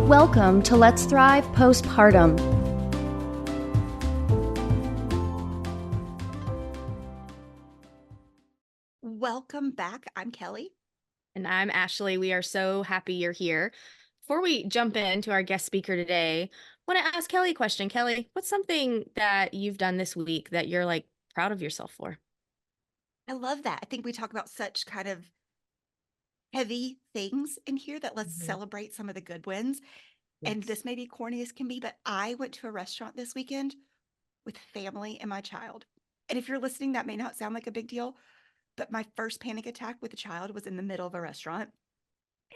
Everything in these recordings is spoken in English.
Welcome to Let's Thrive Postpartum. Welcome back. I'm Kelly. And I'm Ashley. We are so happy you're here. Before we jump into our guest speaker today, I want to ask Kelly a question. Kelly, what's something that you've done this week that you're like proud of yourself for? I love that. I think we talk about such kind of heavy things in here that let's Mhm. celebrate some of the good wins. And Yes. this may be corny as can be, but I went to a restaurant this weekend with family and my child. And if you're listening, that may not sound like a big deal, but my first panic attack with a child was in the middle of a restaurant.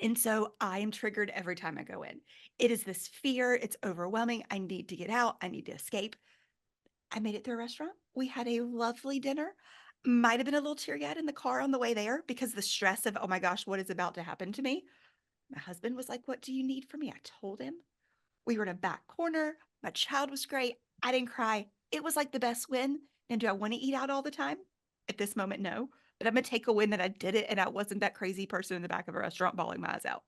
And so I am triggered every time I go in. It is this fear, it's overwhelming. I need to get out, I need to escape. I made it through a restaurant. We had a lovely dinner. Might have been a little teary-eyed in the car on the way there because the stress of, oh my gosh, what is about to happen to me? My husband was like, "What do you need from me?" I told him. We were in a back corner. My child was great. I didn't cry. It was like the best win. And do I want to eat out all the time? At this moment, no. But I'm going to take a win that I did it and I wasn't that crazy person in the back of a restaurant bawling my eyes out.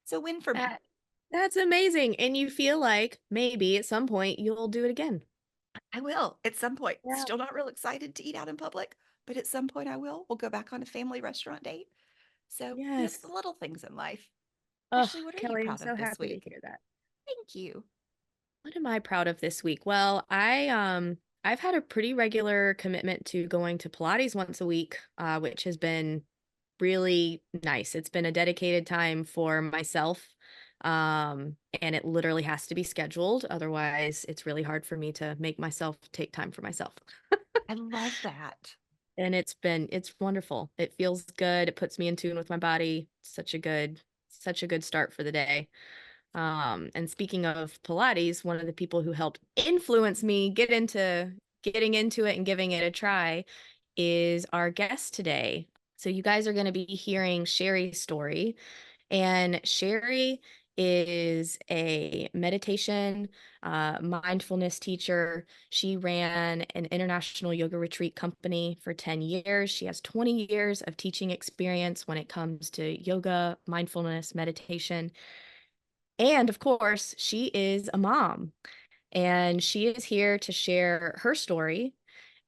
So, win for me. That that's amazing. And you feel like maybe at some point you'll do it again. I will at some point. Yeah. Still not real excited to eat out in public, but at some point I will. We'll go back on a family restaurant date. So, it's the Yes. little things in life. Oh, Ashley, what are you Kelly, I'm proud of so this happy to week? hear that. Thank you. What am I proud of this week? Well, I've had a pretty regular commitment to going to Pilates once a week, which has been really nice. It's been a dedicated time for myself. And it literally has to be scheduled. Otherwise, it's really hard for me to make myself take time for myself. I love that. And it's wonderful. It feels good. It puts me in tune with my body. Such a good start for the day. And speaking of Pilates, one of the people who helped influence me getting into it and giving it a try is our guest today. So you guys are going to be hearing Shari's story. And Shari is a meditation, mindfulness teacher. She ran an international yoga retreat company for 10 years. She has 20 years of teaching experience when it comes to yoga, mindfulness, meditation. And of course, she is a mom, and she is here to share her story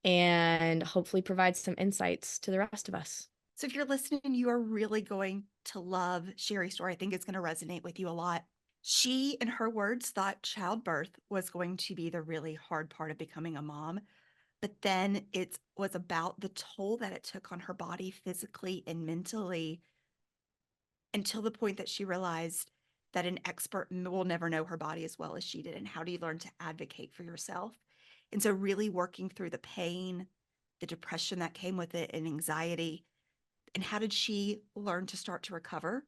and hopefully provide some insights to the rest of us. So, if you're listening, you are really going to love Sherry's story. I think it's going to resonate with you a lot. She, in her words, thought childbirth was going to be the really hard part of becoming a mom. But then it was about the toll that it took on her body physically and mentally until the point that she realized that an expert will never know her body as well as she did. And how do you learn to advocate for yourself? And so, really working through the pain, the depression that came with it, and anxiety. And how did she learn to start to recover?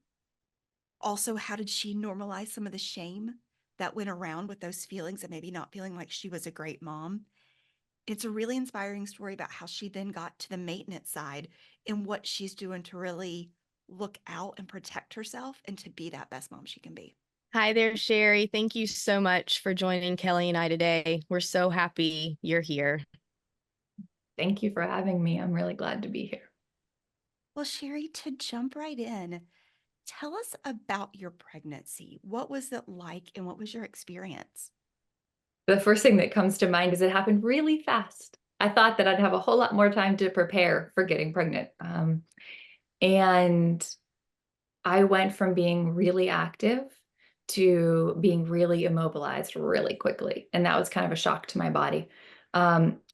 Also, how did she normalize some of the shame that went around with those feelings and maybe not feeling like she was a great mom? It's a really inspiring story about how she then got to the maintenance side and what she's doing to really look out and protect herself and to be that best mom she can be. Hi there, Shari. Thank you so much for joining Kelly and I today. We're so happy you're here. Thank you for having me. I'm really glad to be here. Well, Sherry, to jump right in, tell us about your pregnancy. What was it like and what was your experience? The first thing that comes to mind is it happened really fast. I thought that I'd have a whole lot more time to prepare for getting pregnant. And I went from being really active to being really immobilized really quickly. And that was kind of a shock to my body.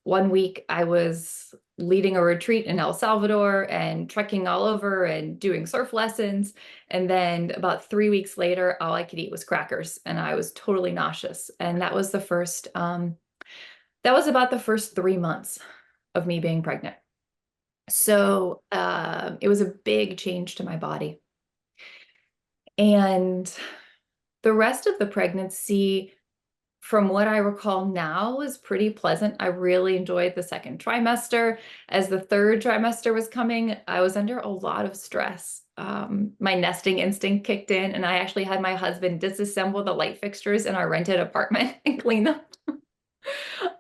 One week I was leading a retreat in El Salvador and trekking all over and doing surf lessons. And then about 3 weeks later, all I could eat was crackers and I was totally nauseous. And that was about the first 3 months of me being pregnant. So it was a big change to my body. And the rest of the pregnancy, from what I recall now, was pretty pleasant. I really enjoyed the second trimester. As the third trimester was coming, I was under a lot of stress. My nesting instinct kicked in, and I actually had my husband disassemble the light fixtures in our rented apartment and clean them.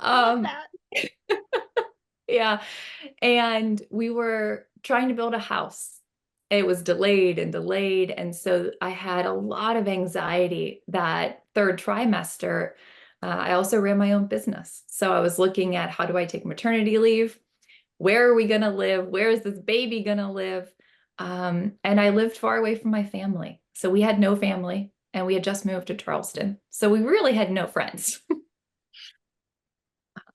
I love um, that. yeah. And we were trying to build a house. it was delayed and delayed. And so I had a lot of anxiety that third trimester. I also ran my own business. So I was looking at, how do I take maternity leave? Where are we going to live? Where is this baby going to live? And I lived far away from my family. So we had no family, and we had just moved to Charleston. So we really had no friends.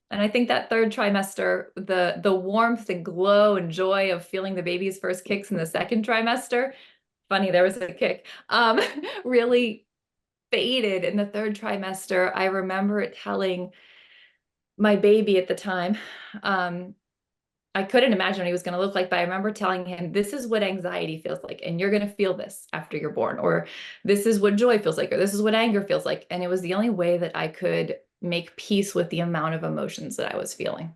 And I think that third trimester, the warmth and glow and joy of feeling the baby's first kicks in the second trimester, funny, there was a kick, really faded in the third trimester. I remember telling my baby at the time, I couldn't imagine what he was going to look like, but I remember telling him, this is what anxiety feels like, and you're going to feel this after you're born, or this is what joy feels like, or this is what anger feels like. And it was the only way that I could make peace with the amount of emotions that I was feeling.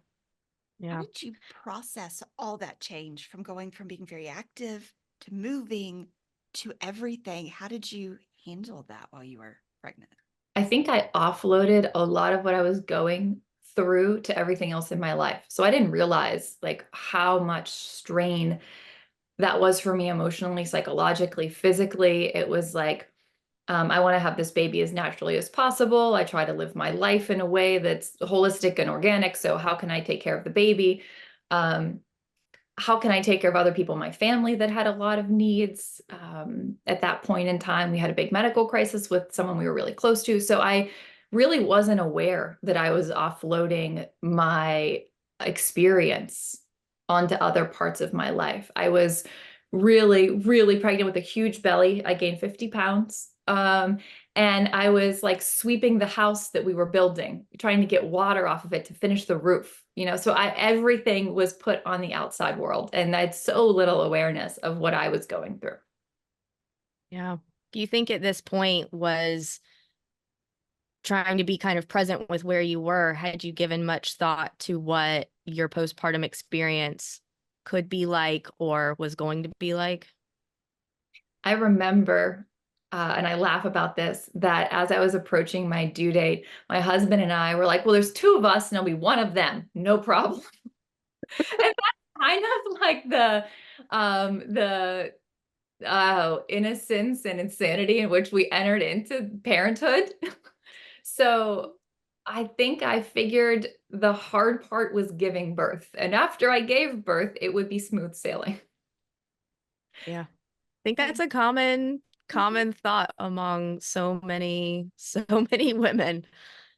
Yeah. How did you process all that change from going from being very active to moving to everything? How did you handle that while you were pregnant? I think I offloaded a lot of what I was going through to everything else in my life. So I didn't realize like how much strain that was for me emotionally, psychologically, physically. It was like, I want to have this baby as naturally as possible. I try to live my life in a way that's holistic and organic. So how can I take care of the baby? How can I take care of other people in my family that had a lot of needs? At that point in time, we had a big medical crisis with someone we were really close to. So I really wasn't aware that I was offloading my experience onto other parts of my life. I was really, really pregnant with a huge belly. I gained 50 pounds. And I was like sweeping the house that we were building, trying to get water off of it to finish the roof, so everything was put on the outside world, and I had so little awareness of what I was going through. Yeah. Do you think at this point was trying to be kind of present with where you were? Had you given much thought to what your postpartum experience could be like or was going to be like? I remember, and I laugh about this, that as I was approaching my due date, my husband and I were like, well, there's two of us and I'll be one of them, no problem. And that's kind of like the innocence and insanity in which we entered into parenthood. So I think I figured the hard part was giving birth. And after I gave birth, it would be smooth sailing. Yeah. I think that's a common thought among so many women.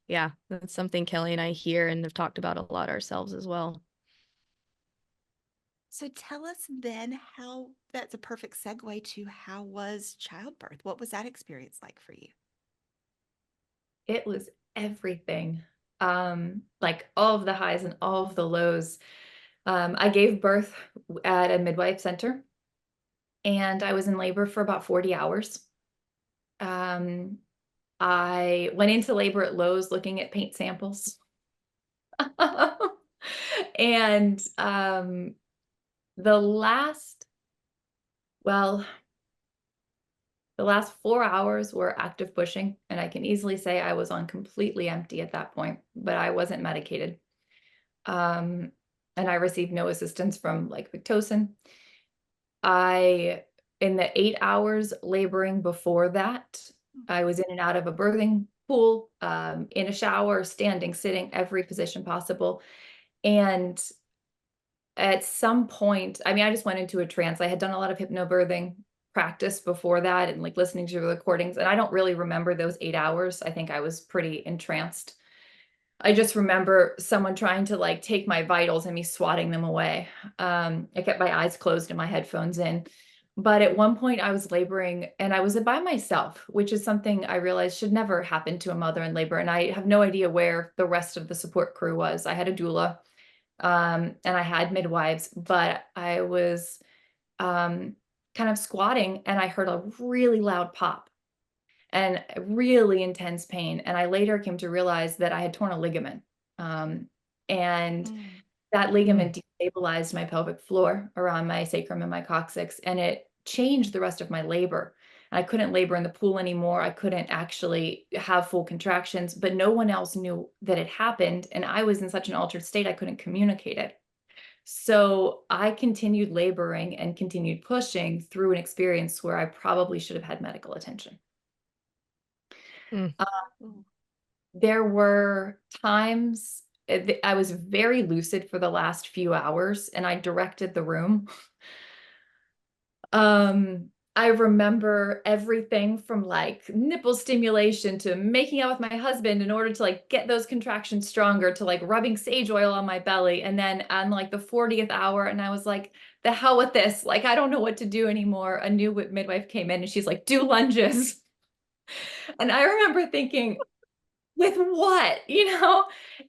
Yeah, that's something Kelly and I hear and have talked about a lot ourselves as well. So tell us then how that's a perfect segue to how was childbirth? What was that experience like for you? It was everything. Like all of the highs and all of the lows. I gave birth at a midwife center, and I was in labor for about 40 hours. Um, I went into labor at Lowe's looking at paint samples. And the last, well, the last 4 hours were active pushing, and I can easily say I was on completely empty at that point, but I wasn't medicated. And I received no assistance from like Victozin. In the 8 hours laboring before that, I was in and out of a birthing pool, in a shower, standing, sitting, every position possible. And at some point, I mean, I just went into a trance. I had done a lot of hypnobirthing practice before that and like listening to the recordings. And I don't really remember those 8 hours. I think I was pretty entranced. I just remember someone trying to like take my vitals and me swatting them away. I kept my eyes closed and my headphones in. But at one point I was laboring and I was by myself, which is something I realized should never happen to a mother in labor. And I have no idea where the rest of the support crew was. I had a doula, and I had midwives, but I was kind of squatting and I heard a really loud pop and really intense pain. And I later came to realize that I had torn a ligament. And that ligament destabilized my pelvic floor around my sacrum and my coccyx, and it changed the rest of my labor. And I couldn't labor in the pool anymore. I couldn't actually have full contractions, but no one else knew that it happened. And I was in such an altered state, I couldn't communicate it. So I continued laboring and continued pushing through an experience where I probably should have had medical attention. Mm. Ooh. There were times I was very lucid for the last few hours, and I directed the room. I remember everything from like nipple stimulation to making out with my husband in order to like get those contractions stronger, to like rubbing sage oil on my belly. And then on like the 40th hour, and I was like, the hell with this. Like, I don't know what to do anymore. A new midwife came in and she's like, do lunges. And I remember thinking, with what,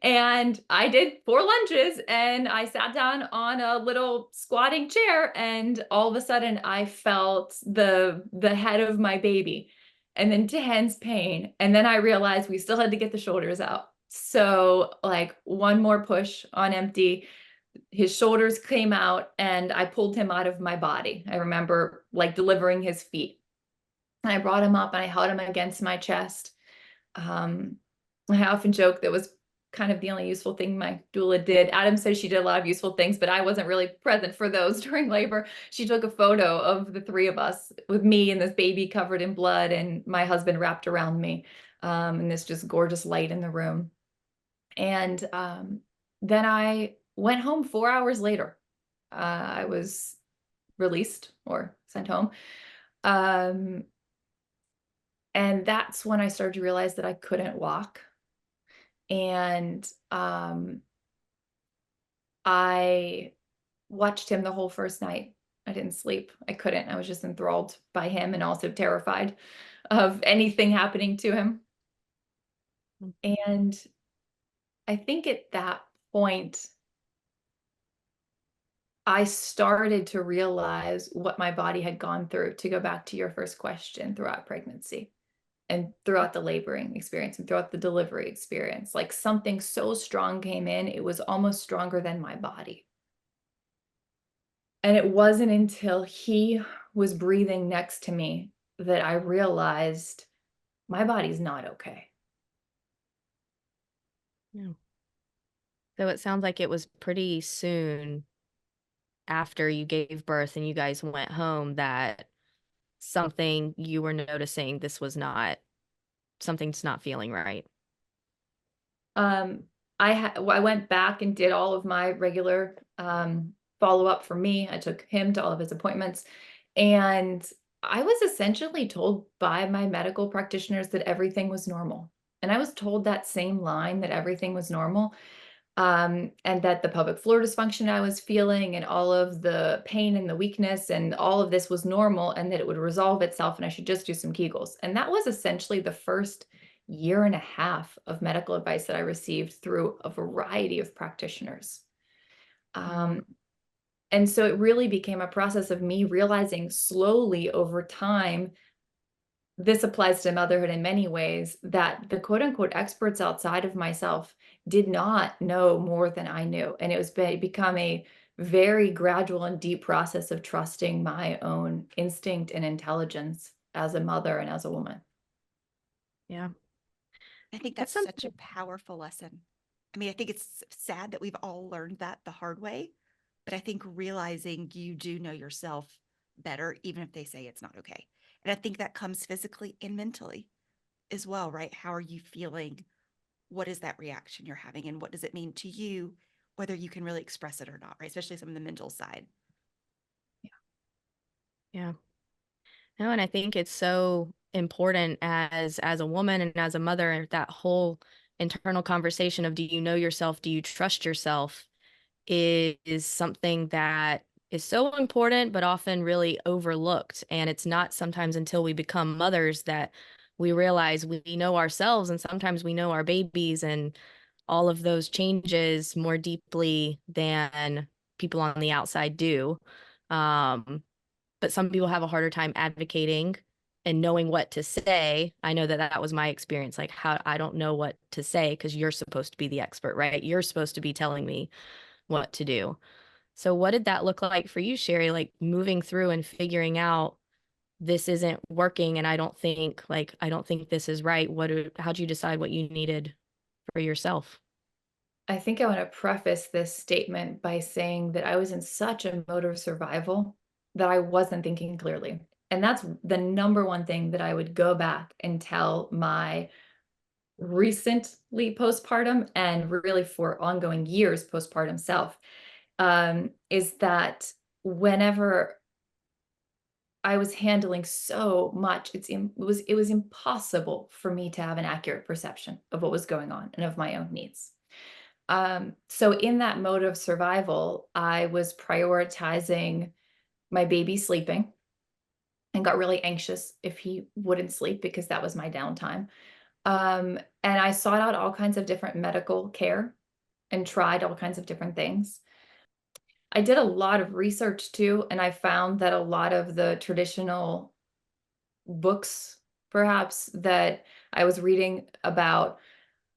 And I did 4 lunges, and I sat down on a little squatting chair, and all of a sudden I felt the head of my baby, and intense pain. And then I realized we still had to get the shoulders out. So like one more push on empty, his shoulders came out, and I pulled him out of my body. I remember like delivering his feet. And I brought him up and I held him against my chest. Um, I often joke that was kind of the only useful thing my doula did. Adam says she did a lot of useful things, but I wasn't really present for those during labor. She took a photo of the 3 of us with me and this baby covered in blood and my husband wrapped around me, and this just gorgeous light in the room. And then I went home 4 hours later. I was released or sent home. And that's when I started to realize that I couldn't walk. And I watched him the whole first night. I didn't sleep. I couldn't. I was just enthralled by him and also terrified of anything happening to him. And I think at that point, I started to realize what my body had gone through, to go back to your first question, throughout pregnancy and throughout the laboring experience and throughout the delivery experience. Like something so strong came in, it was almost stronger than my body. And it wasn't until he was breathing next to me that I realized my body's not okay. Yeah. So it sounds like it was pretty soon after you gave birth and you guys went home that something you were noticing this was not, something's not feeling right. Um, I went back and did all of my regular follow-up for me. I took him to all of his appointments, and I was essentially told by my medical practitioners that everything was normal. And I was told that same line, that everything was normal, and that the pelvic floor dysfunction I was feeling and all of the pain and the weakness and all of this was normal, and that it would resolve itself and I should just do some Kegels. And that was essentially the first year and a half of medical advice that I received through a variety of practitioners. And so it really became a process of me realizing slowly over time, this applies to motherhood in many ways, that the quote unquote experts outside of myself did not know more than I knew. And it was become a very gradual and deep process of trusting my own instinct and intelligence as a mother and as a woman. Yeah. I think that's such a powerful lesson. I mean, I think it's sad that we've all learned that the hard way, but I think realizing you do know yourself better, even if they say it's not okay. And I think that comes physically and mentally as well, right? How are you feeling? What is that reaction you're having? And what does it mean to you, whether you can really express it or not, right? Especially some of the mental side. Yeah. No, and I think it's so important as a woman and as a mother, that whole internal conversation of do you know yourself? Do you trust yourself? Is something that is so important, but often really overlooked. And it's not sometimes until we become mothers that we realize we know ourselves, and sometimes we know our babies and all of those changes more deeply than people on the outside do. But some people have a harder time advocating and knowing what to say. I know that that was my experience. Like, how I don't know what to say because you're supposed to be the expert, right? You're supposed to be telling me what to do. So what did that look like for you, Shari? Like moving through and figuring out this isn't working and I don't think this is right. How'd you decide what you needed for yourself? I think I want to preface this statement by saying that I was in such a mode of survival that I wasn't thinking clearly. And that's the number one thing that I would go back and tell my recently postpartum and really for ongoing years postpartum self, is that whenever I was handling so much, it was impossible for me to have an accurate perception of what was going on and of my own needs. So in that mode of survival, I was prioritizing my baby sleeping and got really anxious if he wouldn't sleep because that was my downtime. And I sought out all kinds of different medical care and tried all kinds of different things. I did a lot of research too, and I found that a lot of the traditional books, perhaps, that I was reading about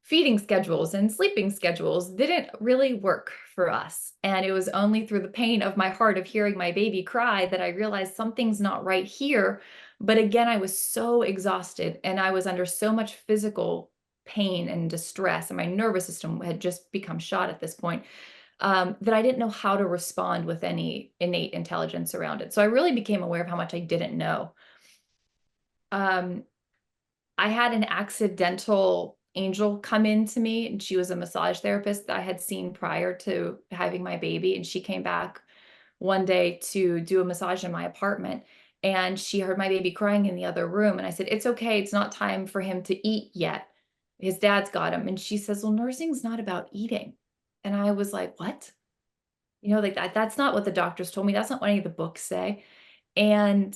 feeding schedules and sleeping schedules didn't really work for us. And it was only through the pain of my heart of hearing my baby cry that I realized something's not right here. But again, I was so exhausted and I was under so much physical pain and distress, and my nervous system had just become shot at this point, that I didn't know how to respond with any innate intelligence around it. So I really became aware of how much I didn't know. Um, I had an accidental angel come in to me, and she was a massage therapist that I had seen prior to having my baby, and she came back one day to do a massage in my apartment, and she heard my baby crying in the other room, and I said, "It's okay, it's not time for him to eat yet. His dad's got him." And she says, "Well, nursing's not about eating." And I was like, "What?" Like that's not what the doctors told me. That's not what any of the books say. And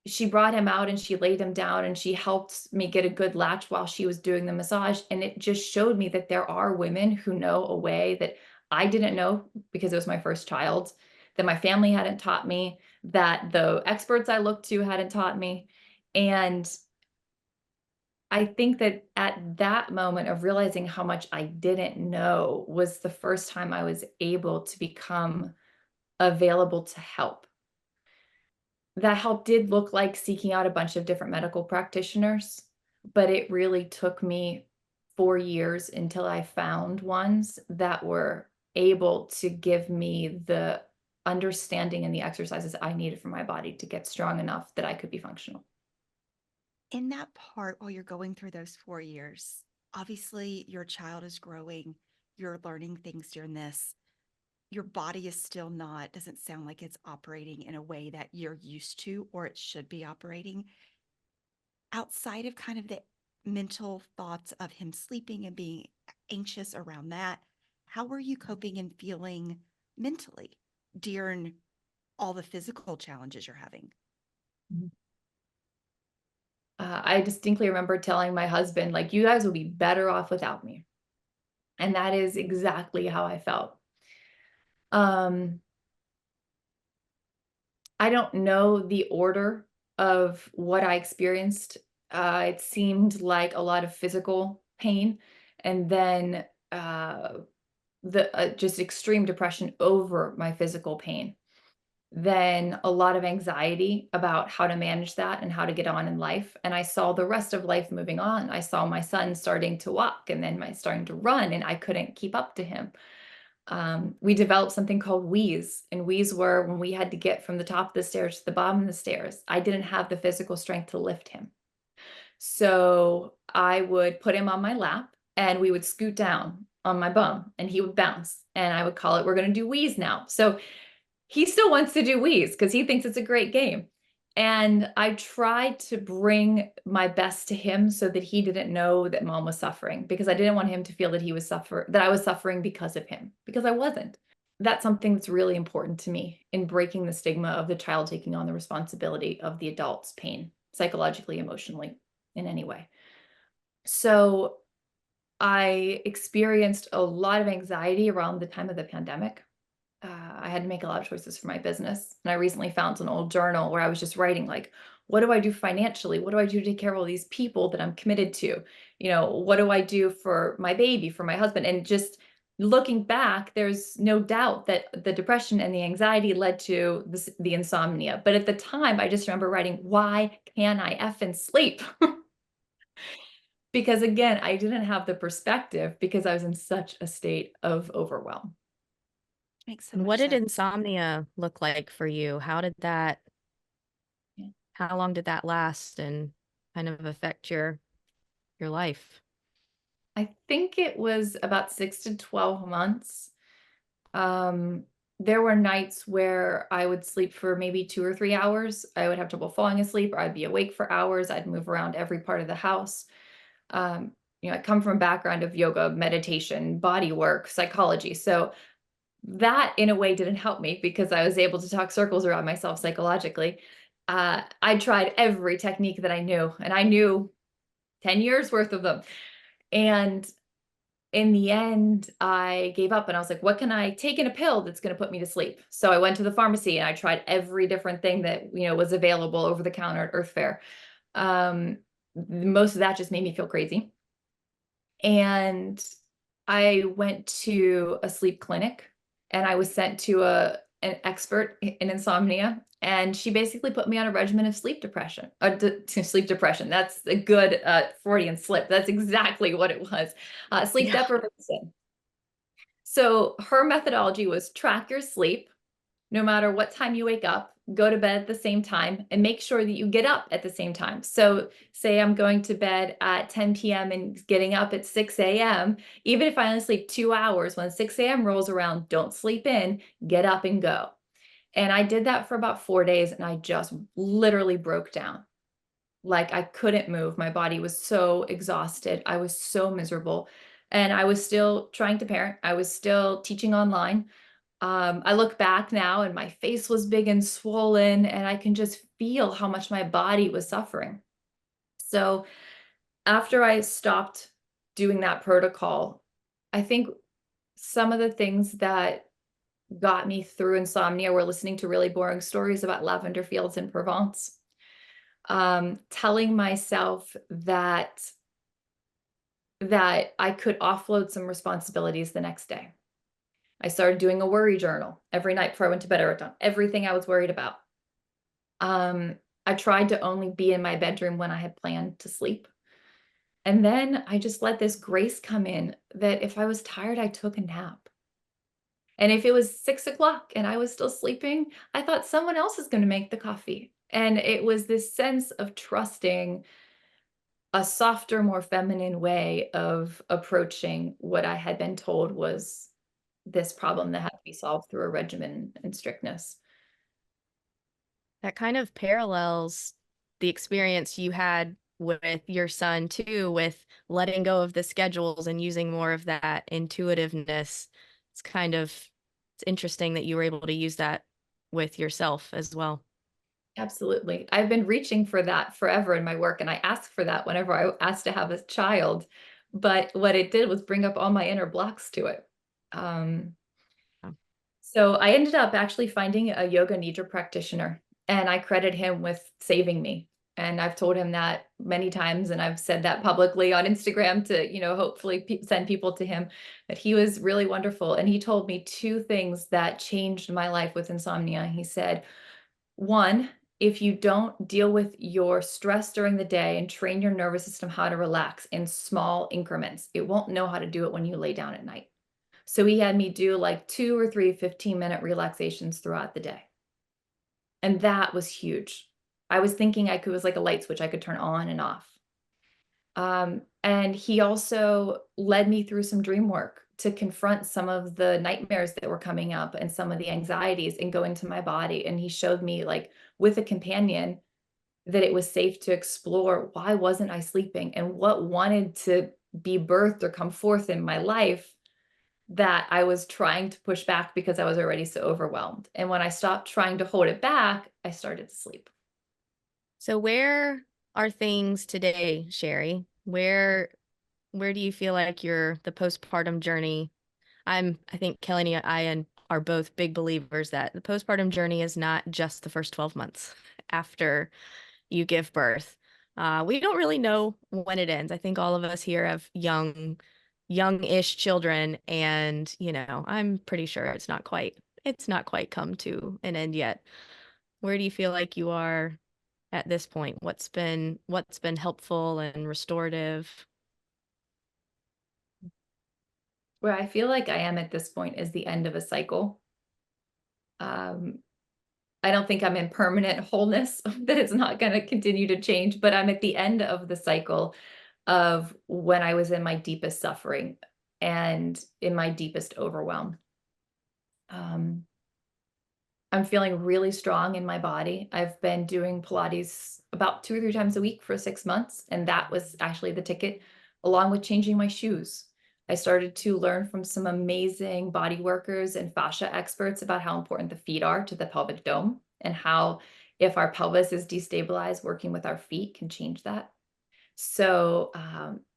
she brought him out and she laid him down and she helped me get a good latch while she was doing the massage. And it just showed me that there are women who know a way that I didn't know because it was my first child, that my family hadn't taught me, that the experts I looked to hadn't taught me. And I think that at that moment of realizing how much I didn't know was the first time I was able to become available to help. That help did look like seeking out a bunch of different medical practitioners, but it really took me 4 years until I found ones that were able to give me the understanding and the exercises I needed for my body to get strong enough that I could be functional. In that part, while you're going through those 4 years, obviously your child is growing, you're learning things during this. Your body is still not, doesn't sound like it's operating in a way that you're used to or it should be operating. Outside of kind of the mental thoughts of him sleeping and being anxious around that, how were you coping and feeling mentally during all the physical challenges you're having? Mhm. I distinctly remember telling my husband, like, "You guys will be better off without me." And that is exactly how I felt. Um, I don't know the order of what I experienced. It seemed like a lot of physical pain and then the just extreme depression over my physical pain. Then a lot of anxiety about how to manage that and how to get on in life. And I saw the rest of life moving on. I saw my son starting to walk and then my starting to run, and I couldn't keep up to him. We developed something called wheeze, and wheeze were when we had to get from the top of the stairs to the bottom of the stairs. I didn't have the physical strength to lift him. So I would put him on my lap and we would scoot down on my bum and he would bounce. And I would call it, "We're going to do wheeze now." So he still wants to do wheeze because he thinks it's a great game. And I tried to bring my best to him so that he didn't know that mom was suffering, because I didn't want him to feel that that I was suffering because of him, because I wasn't. That's something that's really important to me in breaking the stigma of the child taking on the responsibility of the adult's pain, psychologically, emotionally, in any way. So I experienced a lot of anxiety around the time of the pandemic. I had to make a lot of choices for my business. And I recently found an old journal where I was just writing, like, what do I do financially? What do I do to take care of all these people that I'm committed to? What do I do for my baby, for my husband? And just looking back, there's no doubt that the depression and the anxiety led to the insomnia. But at the time, I just remember writing, why can't I effing sleep? because again, I didn't have the perspective because I was in such a state of overwhelm. Makes so And much what did sense. insomnia look like for you? Yeah. How long did that last and kind of affect your life? I think it was about 6 to 12 months. Um, there were nights where I would sleep for maybe 2 or 3 hours. I would have trouble falling asleep, or I'd be awake for hours. I'd move around every part of the house. I come from a background of yoga, meditation, body work, psychology. So that in a way didn't help me because I was able to talk circles around myself psychologically. I tried every technique that I knew, and I knew 10 years worth of them. And in the end, I gave up and I was like, what can I take in a pill that's going to put me to sleep? So I went to the pharmacy and I tried every different thing that, was available over the counter at Earth Fair. Most of that just made me feel crazy. And I went to a sleep clinic and I was sent to an expert in insomnia. And she basically put me on a regimen of sleep depression, sleep depression. That's a good Freudian slip. That's exactly what it was. Sleep Yeah. deprivation. So her methodology was track your sleep, no matter what time you wake up, go to bed at the same time, and make sure that you get up at the same time. So say I'm going to bed at 10 p.m. and getting up at 6 a.m., even if I only sleep 2 hours, when 6 a.m. rolls around, don't sleep in, get up and go. And I did that for about 4 days and I just literally broke down. Like I couldn't move. My body was so exhausted. I was so miserable. And I was still trying to parent. I was still teaching online. I look back now and my face was big and swollen, and I can just feel how much my body was suffering. So after I stopped doing that protocol, I think some of the things that got me through insomnia were listening to really boring stories about lavender fields in Provence, telling myself that I could offload some responsibilities the next day. I started doing a worry journal every night before I went to bed. I wrote down everything I was worried about. I tried to only be in my bedroom when I had planned to sleep. And then I just let this grace come in that if I was tired, I took a nap. And if it was 6 o'clock and I was still sleeping, I thought someone else is going to make the coffee. And it was this sense of trusting a softer, more feminine way of approaching what I had been told was this problem that had to be solved through a regimen and strictness. That kind of parallels the experience you had with your son too, with letting go of the schedules and using more of that intuitiveness. It's interesting that you were able to use that with yourself as well. Absolutely. I've been reaching for that forever in my work, and I ask for that whenever I ask to have a child. But what it did was bring up all my inner blocks to it. Um, Oh. so I ended up actually finding a yoga nidra practitioner, and I credit him with saving me. And I've told him that many times, and I've said that publicly on Instagram to, hopefully send people to him. But he was really wonderful, and he told me two things that changed my life with insomnia. He said, one, if you don't deal with your stress during the day and train your nervous system how to relax in small increments, it won't know how to do it when you lay down at night. So he had me do like 2 or 3 15-minute relaxations throughout the day. And that was huge. I was thinking it was like a light switch I could turn on and off. And he also led me through some dream work to confront some of the nightmares that were coming up and some of the anxieties and go into my body. And he showed me, like, with a companion, that it was safe to explore why wasn't I sleeping and what wanted to be birthed or come forth in my life that I was trying to push back because I was already so overwhelmed. And when I stopped trying to hold it back, I started to sleep. So where are things today, Shari? Where do you feel like the postpartum journey? I think Kelly and I are both big believers that the postpartum journey is not just the first 12 months after you give birth. We don't really know when it ends. I think all of us here have young-ish children, and I'm pretty sure it's not quite come to an end yet. Where do you feel like you are at this point? What's been helpful and restorative? Where I feel like I am at this point is the end of a cycle. Um, I don't think I'm in permanent wholeness, that it's not going to continue to change, but I'm at the end of the cycle of when I was in my deepest suffering and in my deepest overwhelm. Um, I'm feeling really strong in my body. I've been doing Pilates about 2 or 3 times a week for 6 months, and that was actually the ticket, along with changing my shoes. I started to learn from some amazing body workers and fascia experts about how important the feet are to the pelvic dome, and how if our pelvis is destabilized, working with our feet can change that. So,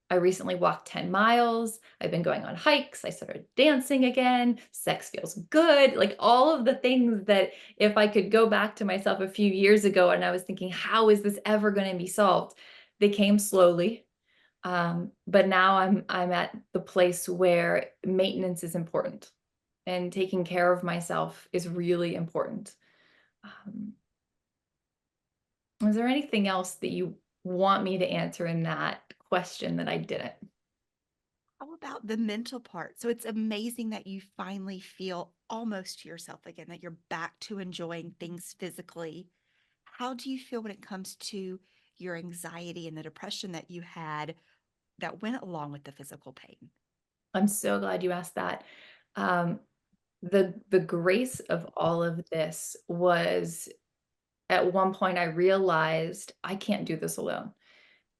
I recently walked 10 miles. I've been going on hikes. I started dancing again. Sex feels good. Like all of the things that if I could go back to myself a few years ago and I was thinking, how is this ever going to be solved? They came slowly. But now I'm at the place where maintenance is important and taking care of myself is really important. Um, is there anything else that you want me to answer in that question that I didn't? How about the mental part? So it's amazing that you finally feel almost to yourself again, that you're back to enjoying things physically. How do you feel when it comes to your anxiety and the depression that you had that went along with the physical pain? I'm so glad you asked that. Um, the grace of all of this was at one point I realized I can't do this alone.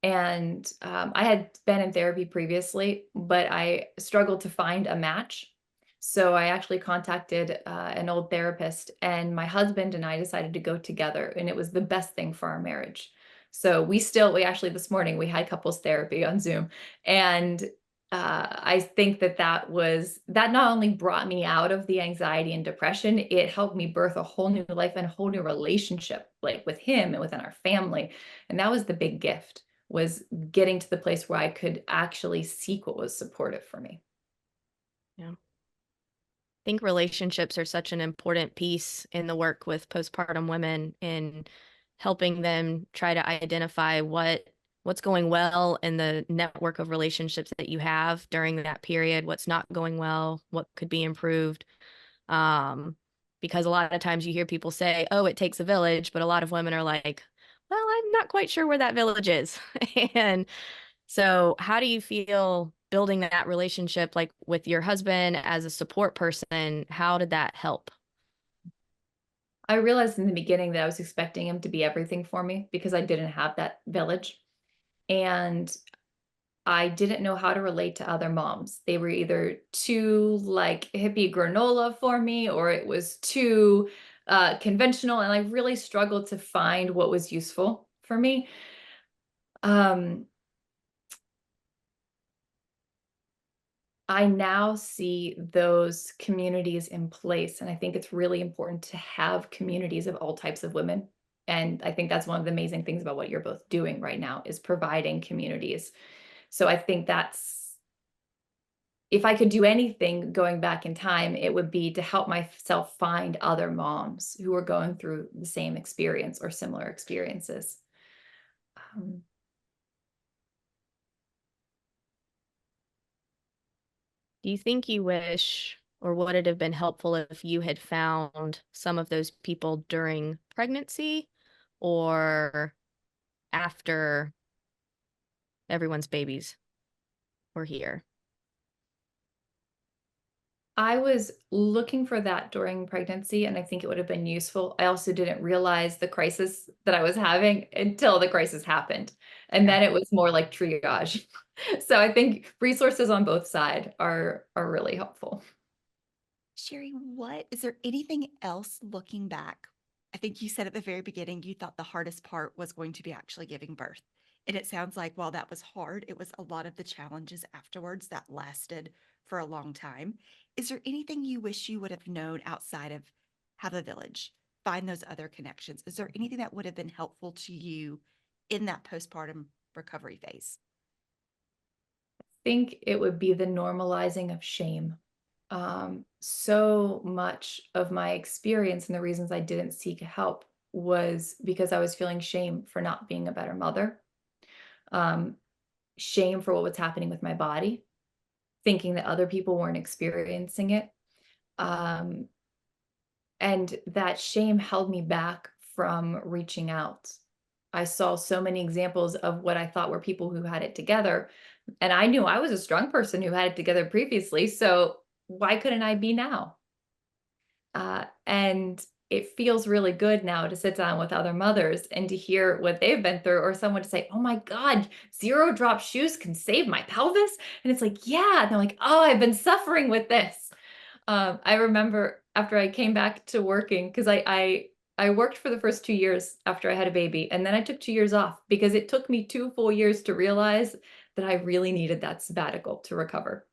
And I had been in therapy previously, but I struggled to find a match. So I actually contacted an old therapist, and my husband and I decided to go together, and it was the best thing for our marriage. So we actually this morning we had couples therapy on Zoom, and I think that not only brought me out of the anxiety and depression, it helped me birth a whole new life and a whole new relationship, like with him and within our family, and that was the big gift was getting to the place where I could actually seek what was supportive for me. Yeah. I think relationships are such an important piece in the work with postpartum women in helping them try to identify what's going well in the network of relationships that you have during that period, what's not going well, what could be improved. Um, because a lot of times you hear people say, "Oh, it takes a village," but a lot of women are like, "Well, I'm not quite sure where that village is." And so, how do you feel building that relationship like with your husband as a support person? How did that help? I realized in the beginning that I was expecting him to be everything for me because I didn't have that village. And I didn't know how to relate to other moms. They were either too like hippie granola for me or it was too conventional. And I really struggled to find what was useful for me. Um, I now see those communities in place, and I think it's really important to have communities of all types of women. And I think that's one of the amazing things about what you're both doing right now is providing communities. So I think that's if I could do anything going back in time, it would be to help myself find other moms who are going through the same experience or similar experiences. Um, Do you think you wish, or would it have been helpful if you had found some of those people during pregnancy or after everyone's babies were here? I was looking for that during pregnancy, and I think it would have been useful. I also didn't realize the crisis that I was having until the crisis happened. And Yeah. then it was more like triage. So I think resources on both sides are really helpful. Sherry, what is there anything else looking back? I think you said at the very beginning you thought the hardest part was going to be actually giving birth. And it sounds like while that was hard, it was a lot of the challenges afterwards that lasted for a long time. Is there anything you wish you would have known outside of have a village, find those other connections? Is there anything that would have been helpful to you in that postpartum recovery phase? Think it would be the normalizing of shame. So much of my experience and the reasons I didn't seek help was because I was feeling shame for not being a better mother, um, shame for what was happening with my body, thinking that other people weren't experiencing it. Um, and that shame held me back from reaching out. I saw so many examples of what I thought were people who had it together. And I knew I was a strong person who had it together previously. So why couldn't I be now? And it feels really good now to sit down with other mothers and to hear what they've been through, or someone to say, oh my God, zero drop shoes can save my pelvis. And it's like, yeah. And they're like, oh, I've been suffering with this. I remember after I came back to working, because I worked for the first 2 years after I had a baby, and then I took 2 years off because it took me 2 full years to realize that I really needed that sabbatical to recover.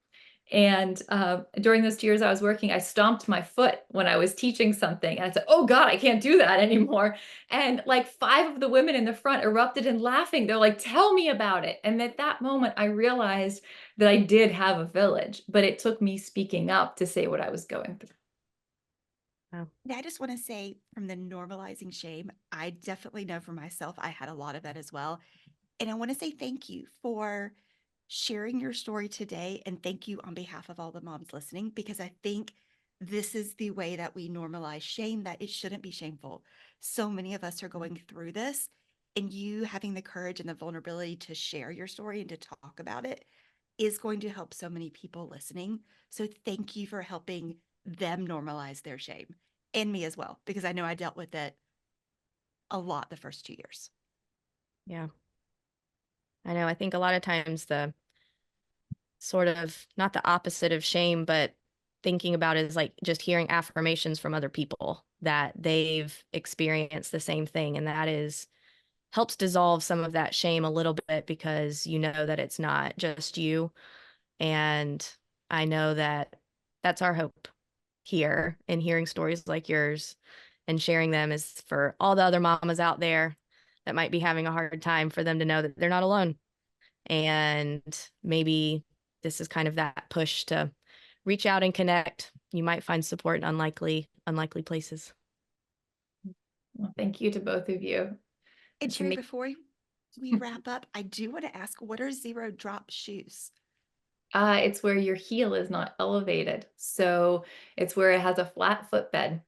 And during those 2 years I was working, I stomped my foot when I was teaching something. And I said, oh God, I can't do that anymore. And like 5 of the women in the front erupted in laughing. They're like, tell me about it. And at that moment, I realized that I did have a village, but it took me speaking up to say what I was going through. Wow. And I just want to say, from the normalizing shame, I definitely know for myself, I had a lot of that as well. And I want to say thank you for sharing your story today. And thank you on behalf of all the moms listening, because I think this is the way that we normalize shame, that it shouldn't be shameful. So many of us are going through this, and you having the courage and the vulnerability to share your story and to talk about it is going to help so many people listening. So thank you for helping them normalize their shame, and me as well, because I know I dealt with it a lot the first 2 years. Yeah. I know. I think a lot of times the sort of not the opposite of shame, but thinking about it is like just hearing affirmations from other people that they've experienced the same thing. And that is helps dissolve some of that shame a little bit, because you know that it's not just you. And I know that that's our hope here, in hearing stories like yours and sharing them, is for all the other mamas out there that might be having a hard time, for them to know that they're not alone. And maybe this is kind of that push to reach out and connect. You might find support in unlikely places. Well, thank you to both of you. And It's Sherry, amazing. before we wrap up, I do want to ask, what are zero drop shoes? It's where your heel is not elevated. So it's where it has a flat footbed,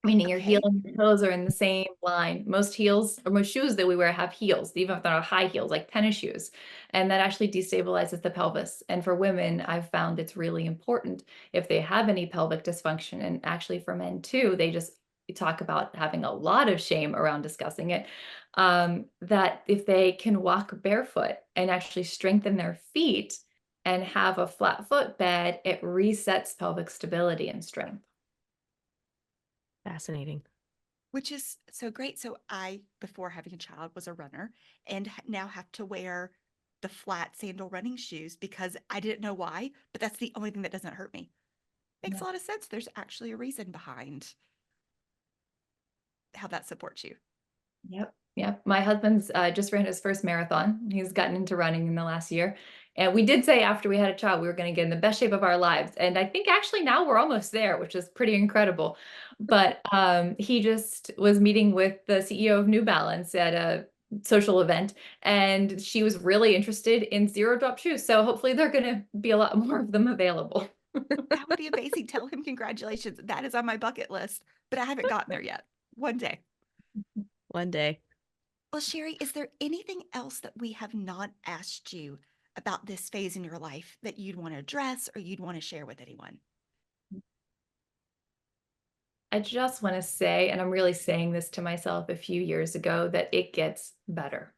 meaning your heel Okay. and your toes are in the same line. Most heels, or most shoes that we wear, have heels, even if they're not high heels, like tennis shoes. And that actually destabilizes the pelvis. And for women, I've found it's really important if they have any pelvic dysfunction. And actually for men too, they just talk about having a lot of shame around discussing it. That if they can walk barefoot and actually strengthen their feet and have a flat footbed, it resets pelvic stability and strength. Fascinating. Which is so great. So I, before having a child, was a runner, and now have to wear the flat sandal running shoes because I didn't know why, but that's the only thing that doesn't hurt me. Makes Yeah. a lot of sense. There's actually a reason behind how that supports you. Yep. Yep. My husband's just ran his first marathon. He's gotten into running in the last year. And we did say after we had a child, we were going to get in the best shape of our lives. And I think actually now we're almost there, which is pretty incredible. But he just was meeting with the CEO of New Balance at a social event, and she was really interested in zero drop shoes. So hopefully there are going to be a lot more of them available. That would be amazing. Tell him congratulations. That is on my bucket list, but I haven't gotten there yet. One day. One day. Well, Sherry, is there anything else that we have not asked you about this phase in your life that you'd want to address or you'd want to share with anyone? I just want to say, and I'm really saying this to myself a few years ago, that it gets better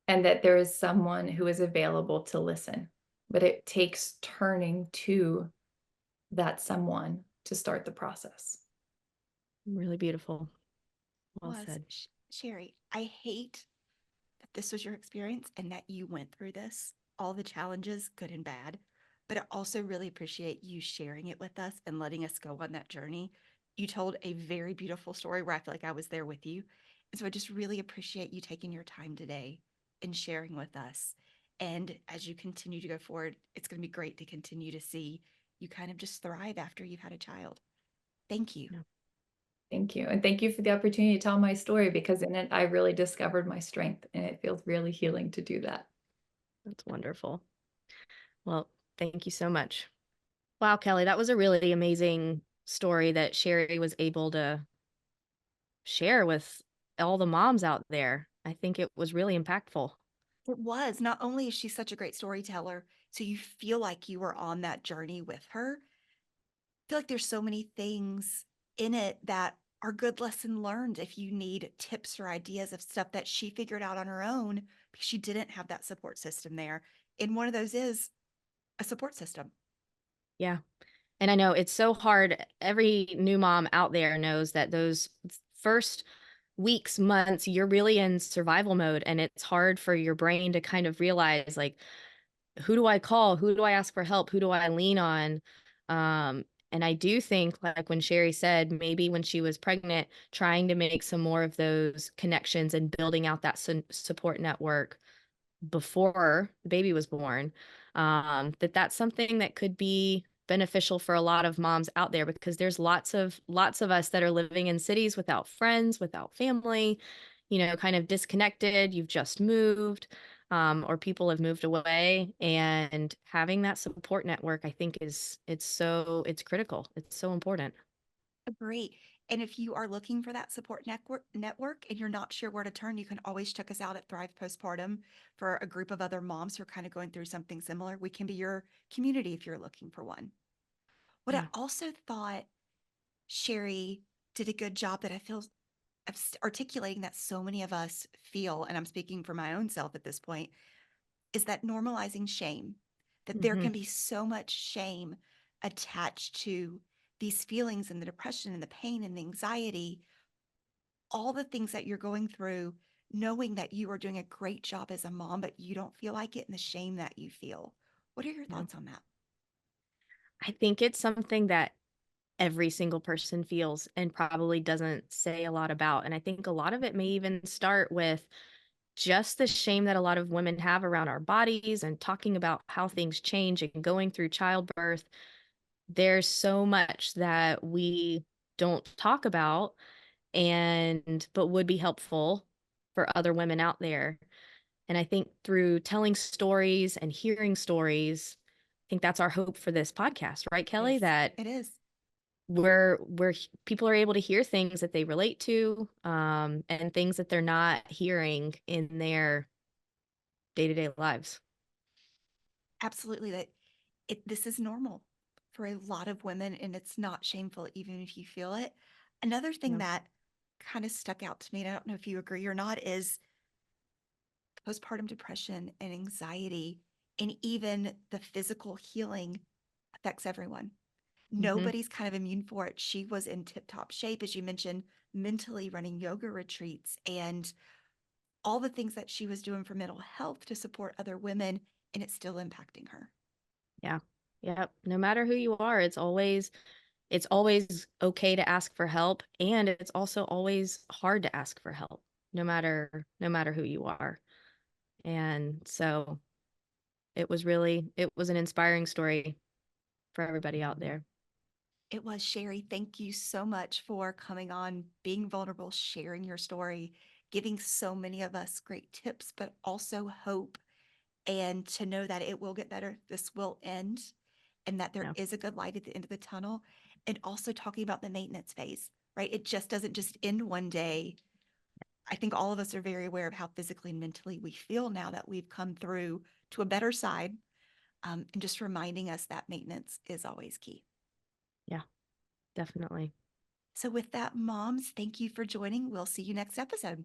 and that there is someone who is available to listen. But it takes turning to that someone to start the process. Really beautiful. Well Was said. Sherry, I hate that this was your experience and that you went through this, all the challenges, good and bad. But I also really appreciate you sharing it with us and letting us go on that journey. You told a very beautiful story where I feel like I was there with you. And so I just really appreciate you taking your time today and sharing with us. And as you continue to go forward, it's going to be great to continue to see you kind of just thrive after you've had a child. Thank you. Yeah. Thank you. And thank you for the opportunity to tell my story, because in it, I really discovered my strength, and it feels really healing to do that. That's wonderful. Well, Thank you so much. Wow, Kelly, that was a really amazing story that Shari was able to share with all the moms out there. I think it was really impactful. It was. Not only is she such a great storyteller, so you feel like you were on that journey with her. I feel like there's so many things in it that are good lesson learned if you need tips or ideas of stuff that she figured out on her own because she didn't have that support system there. And one of those is a support system. Yeah. And I know it's so hard. Every new mom out there knows that those first weeks, months, you're really in survival mode, and it's hard for your brain to kind of realize, like, who do I call? Who do I ask for help? Who do I lean on? And I do think, like when Shari said, maybe when she was pregnant, trying to make some more of those connections and building out that support network before the baby was born, that's something that could be beneficial for a lot of moms out there, because there's lots of us that are living in cities without friends, without family, kind of disconnected. You've just moved, or people have moved away, and having that support network, I think it's critical. It's so important. Agree. And if you are looking for that support network and you're not sure where to turn, you can always check us out at Thrive Postpartum for a group of other moms who are kind of going through something similar. We can be your community if you're looking for one. What I Yeah. also thought Shari did a good job that I feel of articulating that so many of us feel, and I'm speaking for my own self at this point, is that normalizing shame, that there Hmm. can be so much shame attached to these feelings and the depression and the pain and the anxiety, all the things that you're going through, knowing that you are doing a great job as a mom, but you don't feel like it, and the shame that you feel. What are your Yeah. thoughts on that? I think it's something that every single person feels and probably doesn't say a lot about. And I think a lot of it may even start with just the shame that a lot of women have around our bodies and talking about how things change and going through childbirth. There's so much that we don't talk about, but would be helpful for other women out there. And I think through telling stories and hearing stories, I think that's our hope for this podcast, right, Kelly? Yes, That it is. people are able to hear things that they relate to, and things that they're not hearing in their day-to-day lives. Absolutely. This is normal for a lot of women, and it's not shameful even if you feel it. Another thing Yeah. that kind of stuck out to me, and I don't know if you agree or not, is postpartum depression and anxiety, and even the physical healing affects everyone. Mm-hmm. Nobody's kind of immune for it. She was in tip-top shape, as you mentioned, mentally running yoga retreats and all the things that she was doing for mental health to support other women, and it's still impacting her. Yeah. Yeah. No matter who you are, it's always okay to ask for help, and it's also always hard to ask for help, no matter who you are. And so it was an inspiring story for everybody out there. It was. Shari. Thank you so much for coming on, being vulnerable, sharing your story, giving so many of us great tips, but also hope, and to know that it will get better. This will end, and that there Yeah. is a good light at the end of the tunnel. And also talking about the maintenance phase, right? It just doesn't just end one day. I think all of us are very aware of how physically and mentally we feel now that we've come through to a better side, and just reminding us that maintenance is always key. Yeah, definitely. So, with that, moms, thank you for joining. We'll see you next episode.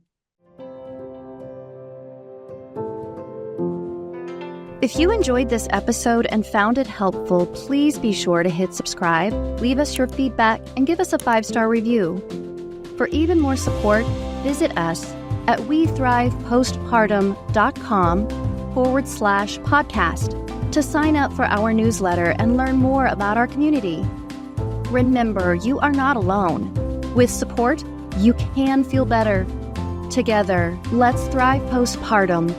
If you enjoyed this episode and found it helpful, please be sure to hit subscribe, leave us your feedback, and give us a 5-star review. For even more support, visit us at wethrivepostpartum.com/podcast to sign up for our newsletter and learn more about our community. Remember, you are not alone. With support, you can feel better. Together, let's thrive postpartum.